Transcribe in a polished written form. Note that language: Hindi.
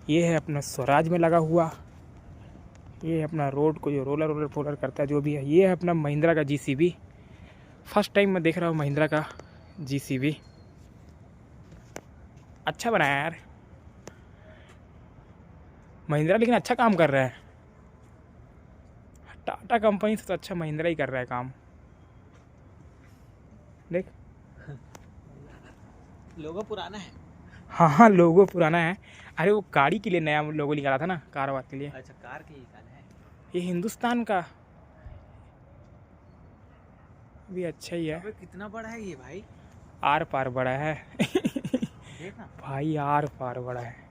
ये है अपना स्वराज में लगा हुआ, ये है अपना रोड को जो रोलर फोलर करता है जो भी है। ये है अपना महिंद्रा का जीसीबी। फर्स्ट टाइम मैं देख रहा हूँ महिंद्रा का जीसीबी। अच्छा बनाया यार महिंद्रा, लेकिन अच्छा काम कर रहा है। टाटा कंपनी से तो अच्छा महिंद्रा ही कर रहा है काम। देख लोगो पुराना है। हाँ लोगो पुराना है। अरे वो गाड़ी के लिए नया लोगो निकाला था ना, कार वार के लिए। अच्छा, कार के निकाला है। ये हिंदुस्तान का भी अच्छा ही है। अबे कितना बड़ा है ये भाई। आर पार बड़ा है देखना भाई, आर पार बड़ा है।